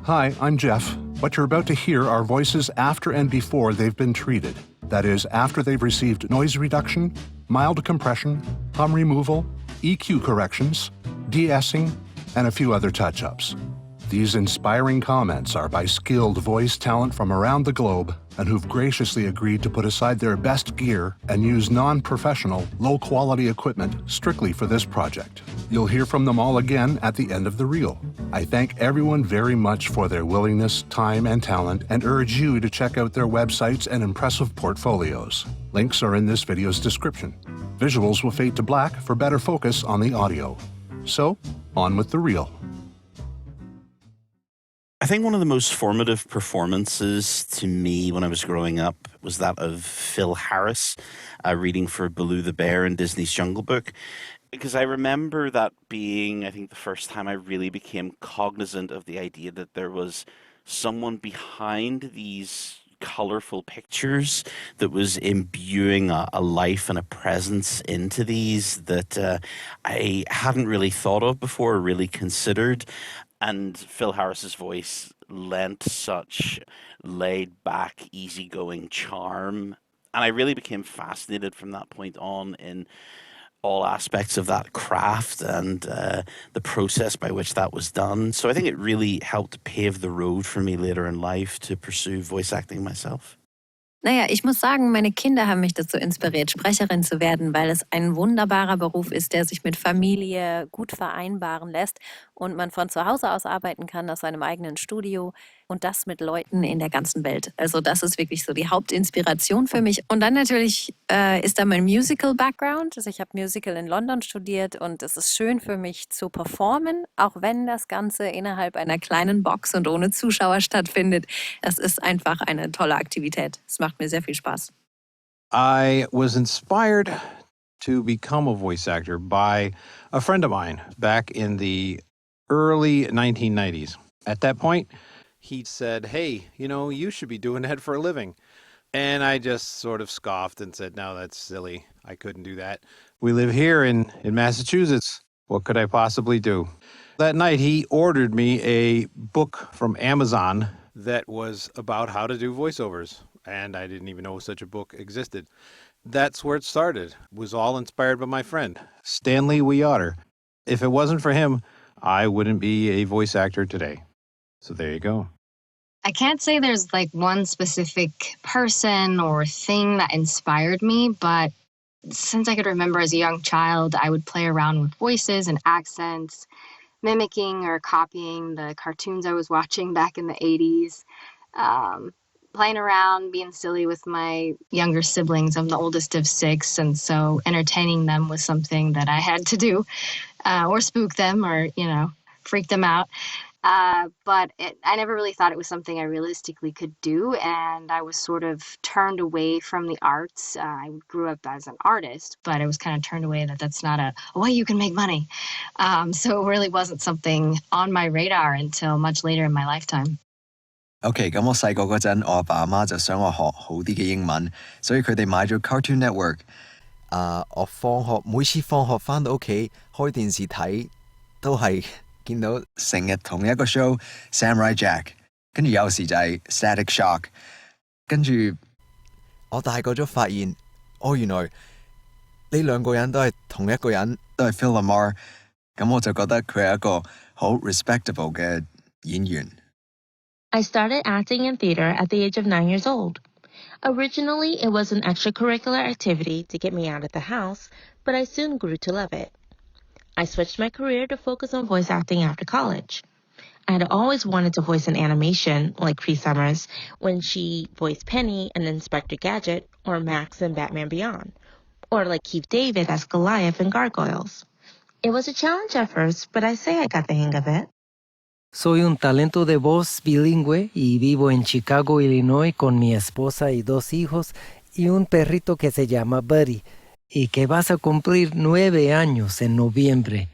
Hi, I'm Jeff. What you're about to hear are voices after and before they've been treated. That is, after they've received noise reduction, mild compression, hum removal, EQ corrections, de-essing, and a few other touch-ups. These inspiring comments are by skilled voice talent from around the globe and who've graciously agreed to put aside their best gear and use non-professional, low-quality equipment strictly for this project. You'll hear from them all again at the end of the reel. I thank everyone very much for their willingness, time, and talent, and urge you to check out their websites and impressive portfolios. Links are in this video's description. Visuals will fade to black for better focus on the audio. So, on with the reel. I think one of the most formative performances to me when I was growing up was that of Phil Harris reading for Baloo the Bear in Disney's Jungle Book. Because I remember that being, I think, the first time I really became cognizant of the idea that there was someone behind these colorful pictures that was imbuing a life and a presence into these that I hadn't really thought of before or really considered. And Phil Harris's voice lent such laid-back, easygoing charm. And I really became fascinated from that point on in all aspects of that craft and the process by which that was done. So I think it really helped pave the road for me later in life to pursue voice acting myself. Naja, ich muss sagen, meine Kinder haben mich dazu inspiriert, Sprecherin zu werden, weil es ein wunderbarer Beruf ist, der sich mit Familie gut vereinbaren lässt und man von zu Hause aus arbeiten kann, aus seinem eigenen Studio und das mit Leuten in der ganzen Welt. Also das ist wirklich so die Hauptinspiration für mich. Und dann natürlich ist da mein Musical-Background. Also ich habe Musical in London studiert und es ist schön für mich zu performen, auch wenn das Ganze innerhalb einer kleinen Box und ohne Zuschauer stattfindet. Das ist einfach eine tolle Aktivität. Es macht mir sehr viel Spaß. I was inspired to become a voice actor by a friend of mine back in the early 1990s. At that point, he said, hey, you should be doing that for a living. And I just sort of scoffed and said, no, that's silly. I couldn't do that. We live here in Massachusetts. What could I possibly do? That night, he ordered me a book from Amazon that was about how to do voiceovers. And I didn't even know such a book existed. That's where it started. It was all inspired by my friend, Stanley Weotter. If it wasn't for him, I wouldn't be a voice actor today. So there you go. I can't say there's like one specific person or thing that inspired me, but since I could remember as a young child, I would play around with voices and accents, mimicking or copying the cartoons I was watching back in the 80s. Playing around, being silly with my younger siblings. I'm the oldest of 6, and so entertaining them was something that I had to do, or spook them, or, freak them out. But I never really thought it was something I realistically could do, and I was sort of turned away from the arts. I grew up as an artist, but I was kind of turned away that's not a way you can make money. So it really wasn't something on my radar until much later in my lifetime. OK， 咁我細個嗰陣，我阿爸阿媽就想我學好啲嘅英文，所以佢哋買咗 Cartoon Network。我每次放學返到屋企開電視睇，都係見到成日同一個 show Samurai Jack， 跟住有時就係 Static Shock， 跟住我大個咗發現，原來呢兩個人都係同一個人，都係 Phil Lamar， 咁我就覺得佢係一個好 respectable 嘅演員。I started acting in theater at the age of 9 years old. Originally, it was an extracurricular activity to get me out of the house, but I soon grew to love it. I switched my career to focus on voice acting after college. I had always wanted to voice an animation, like Cree Summers, when she voiced Penny in Inspector Gadget, or Max in Batman Beyond, or like Keith David as Goliath in Gargoyles. It was a challenge at first, but I say I got the hang of it. Soy un talento de voz bilingüe y vivo en Chicago, Illinois, con mi esposa y 2 hijos y un perrito que se llama Buddy y que vas a cumplir 9 años en noviembre.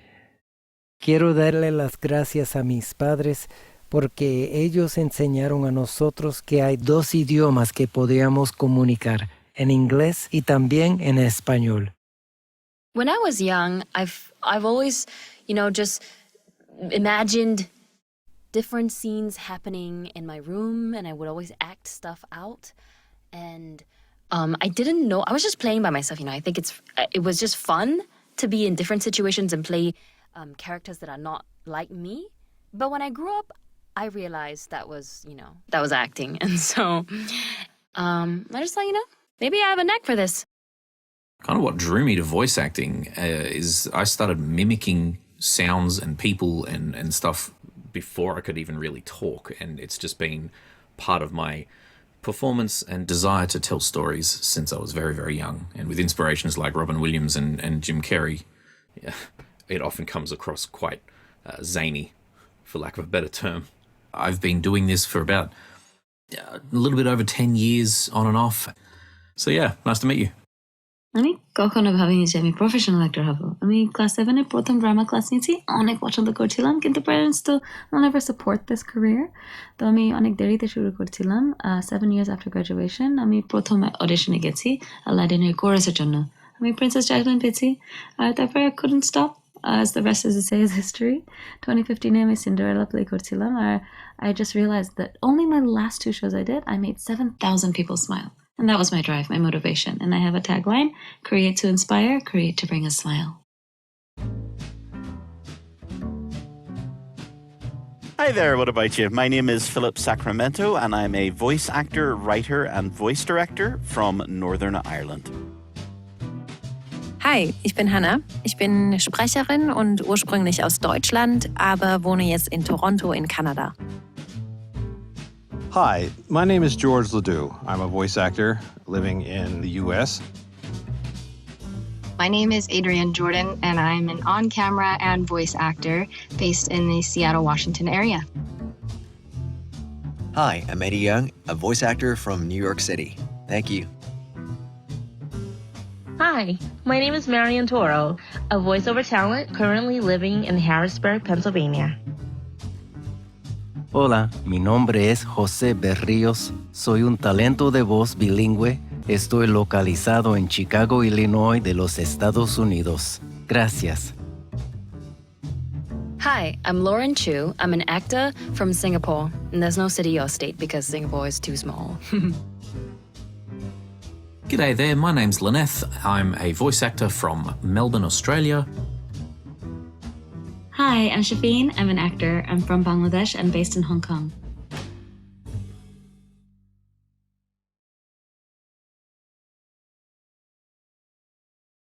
Quiero darle las gracias a mis padres porque ellos enseñaron a nosotros que hay 2 idiomas que podíamos comunicar, en inglés y también en español. When I was young, I've always, just imagined different scenes happening in my room, and I would always act stuff out. And I didn't know, I was just playing by myself, I think it was just fun to be in different situations and play characters that are not like me. But when I grew up, I realized that was acting. And so I just thought, maybe I have a knack for this. Kind of what drew me to voice acting is I started mimicking sounds and people and stuff before I could even really talk. And it's just been part of my performance and desire to tell stories since I was very, very young. And with inspirations like Robin Williams and Jim Carrey, it often comes across quite zany, for lack of a better term. I've been doing this for about a little bit over 10 years on and off. So yeah, nice to meet you. আমি কখনো ভাবিনি যে আমি professional actor হব। আমি class 7-এ প্রথম drama class নিয়েছি, অনেক পছন্দ করছিলাম, কিন্তু প্যারেন্টস তো never support this career. তো আমি অনেক দেরিতে শুরু করছিলাম। 7 years after graduation আমি প্রথম অডিশনে গেছি আলাদিনের কোরাসের জন্য। আমি প্রিন্সেস জ্যাসমিন পেয়েছি, আর তারপরে I couldn't stop. As the rest, as I say, is history. 2015 আমি Cinderella play করছিলাম, আর I just realized that only my last 2 shows I did, I made 7,000 people smile. And that was my drive, my motivation. And I have a tagline: create to inspire, create to bring a smile. Hi there, what about you? My name is Phillip Sacramento, and I'm a voice actor, writer, and voice director from Northern Ireland. Hi, ich bin Hanna. Ich bin Sprecherin und ursprünglich aus Deutschland, aber wohne jetzt in Toronto in Kanada. Hi, my name is George Ledoux. I'm a voice actor living in the U.S. My name is Adrienne Jordan, and I'm an on-camera and voice actor based in the Seattle, Washington area. Hi, I'm Eddy Yeung, a voice actor from New York City. Thank you. Hi, my name is Marion Toro, a voiceover talent currently living in Harrisburg, Pennsylvania. Hola, mi nombre es José Berrios. Soy un talento de voz bilingüe. Estoy localizado en Chicago, Illinois, de los Estados Unidos. Gracias. Hi, I'm Lauren Choo. I'm an actor from Singapore. And there's no city or state because Singapore is too small. G'day there, my name's Laneth. I'm a voice actor from Melbourne, Australia. Hi, I'm Shafin. I'm an actor. I'm from Bangladesh and based in Hong Kong.